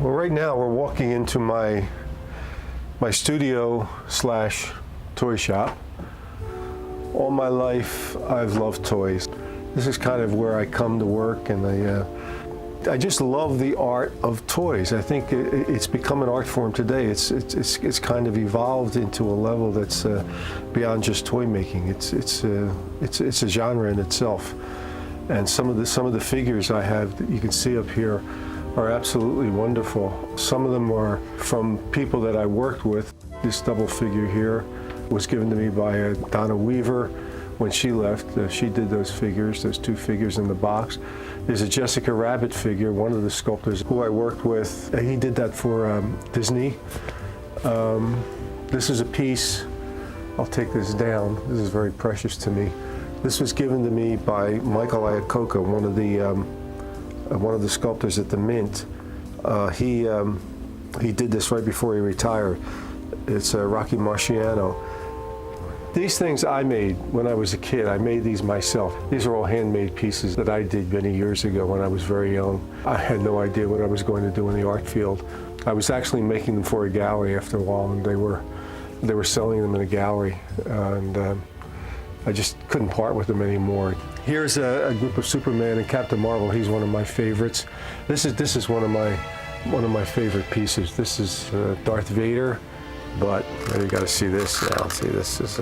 Well, right now we're walking into my studio slash toy shop. All my life I've loved toys. This is kind of where I come to work, and I just love the art of toys. I think it's become an art form today. It's kind of evolved into a level that's beyond just toy making. It's a genre in itself. And some of the figures I have that you can see up here are absolutely wonderful. Some of them are from people that I worked with. This double figure here was given to me by Donna Weaver when she left. She did those figures, those two figures in the box. There's a Jessica Rabbit figure, one of the sculptors who I worked with. He did that for Disney. This is a piece, I'll take this down. This is very precious to me. This was given to me by Mike Iacocca, one of the sculptors at the Mint. He did this right before he retired. It's Rocky Marciano. These things I made when I was a kid. I made these myself. These are all handmade pieces that I did many years ago when I was very young. I had no idea what I was going to do in the art field. I was actually making them for a gallery after a while, and they were selling them in a gallery, and I just couldn't part with them anymore. Here's a group of Superman and Captain Marvel. He's one of my favorites. This is one of my favorite pieces. This is Darth Vader, but you got to see this now. See, this is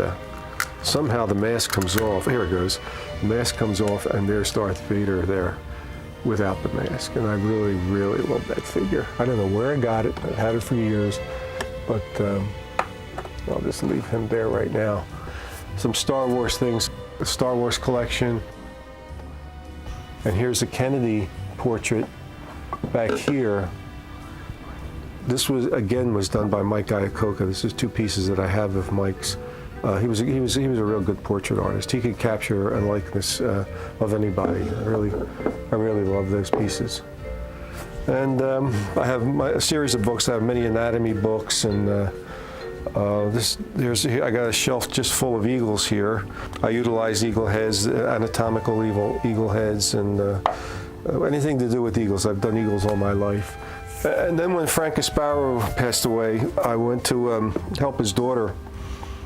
somehow the mask comes off. Here it goes. The mask comes off, and there's Darth Vader there without the mask. And I really, really love that figure. I don't know where I got it. I've had it for years, but I'll just leave him there right now. Some Star Wars things, the Star Wars collection. And here's a Kennedy portrait back here. This was done by Mike Iacocca. This is two pieces that I have of Mike's. He was a real good portrait artist. He could capture a likeness of anybody. I really love those pieces. And I have a series of books. I have many anatomy books, and I got a shelf just full of eagles here. I utilize eagle heads, anatomical eagle heads, and anything to do with eagles. I've done eagles all my life. And then when Frank Gasparro passed away, I went to help his daughter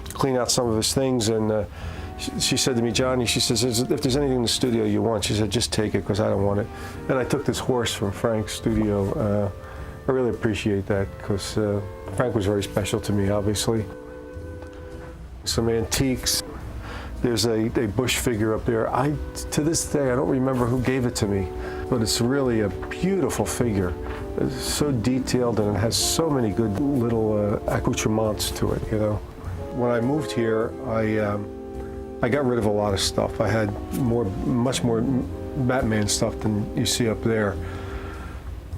clean out some of his things, and she said to me, Johnny, she says, if there's anything in the studio you want, she said, just take it, because I don't want it. And I took this horse from Frank's studio. I really appreciate that, because Frank was very special to me, obviously. Some antiques. There's a Bush figure up there. To this day, I don't remember who gave it to me, but it's really a beautiful figure. It's so detailed, and it has so many good little accoutrements to it, you know. When I moved here, I got rid of a lot of stuff. I had much more Batman stuff than you see up there.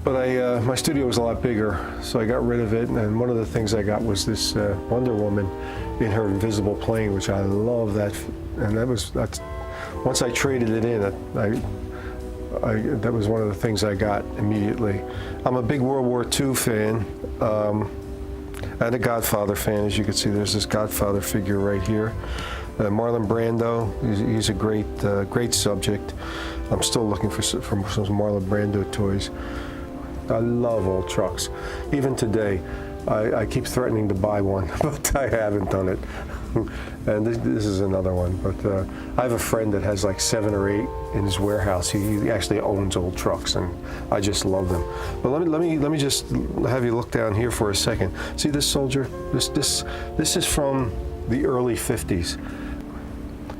But my studio was a lot bigger, so I got rid of it, and one of the things I got was this Wonder Woman in her invisible plane, which I love that, and that's once I traded it in, that was one of the things I got immediately. I'm a big World War II fan, and a Godfather fan. As you can see, there's this Godfather figure right here. Marlon Brando, he's a great subject. I'm still looking for some Marlon Brando toys. I love old trucks. Even today, I keep threatening to buy one, but I haven't done it. And this is another one. But I have a friend that has like 7 or 8 in his warehouse. He actually owns old trucks, and I just love them. But let me just have you look down here for a second. See this soldier? This is from the early 50s.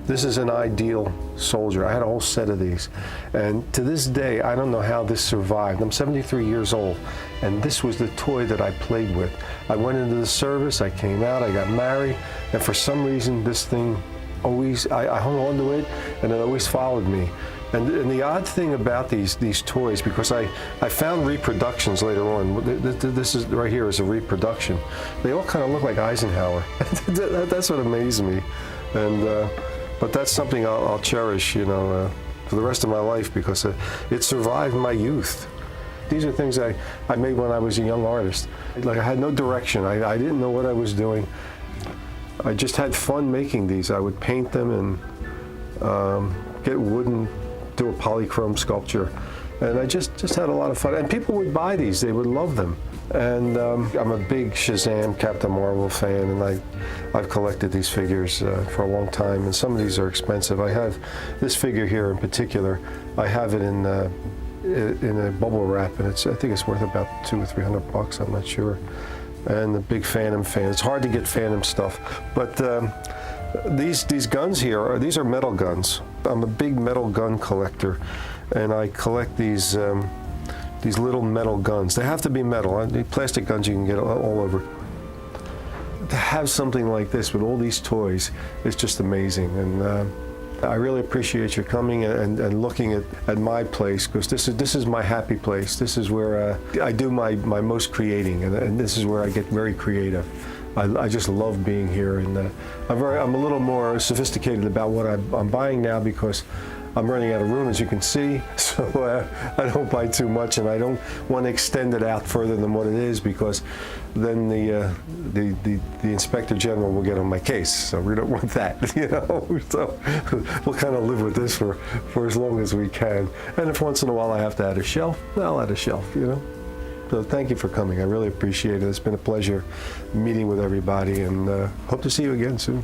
This is an ideal soldier. I had a whole set of these. And to this day, I don't know how this survived. I'm 73 years old, and this was the toy that I played with. I went into the service, I came out, I got married, and for some reason, this thing always, I hung on to it, and it always followed me. And the odd thing about these toys, because I found reproductions later on. This is right here is a reproduction. They all kind of look like Eisenhower. That's what amazed me. And but that's something I'll cherish, you know, for the rest of my life, because it survived my youth. These are things I made when I was a young artist. Like, I had no direction. I didn't know what I was doing. I just had fun making these. I would paint them and get wood and do a polychrome sculpture. And I just had a lot of fun. And people would buy these, they would love them. And I'm a big Shazam, Captain Marvel fan, and I've collected these figures for a long time, and some of these are expensive. I have this figure here in particular, I have it in a bubble wrap, and I think it's worth about $200 or $300, I'm not sure. And a big Phantom fan. It's hard to get Phantom stuff, but these guns here, these are metal guns. I'm a big metal gun collector, and I collect these little metal guns. They have to be metal. The plastic guns you can get all over. To have something like this with all these toys is just amazing, and I really appreciate your coming and looking at my place, because this is my happy place. This is where I do my most creating, and this is where I get very creative. I just love being here, and I'm a little more sophisticated about what I'm buying now, because I'm running out of room, as you can see, so I don't buy too much, and I don't want to extend it out further than what it is, because then the Inspector General will get on my case, so we don't want that, you know. So we'll kind of live with this for as long as we can. And if once in a while I have to add a shelf, I'll add a shelf, you know. So thank you for coming. I really appreciate it. It's been a pleasure meeting with everybody, and hope to see you again soon.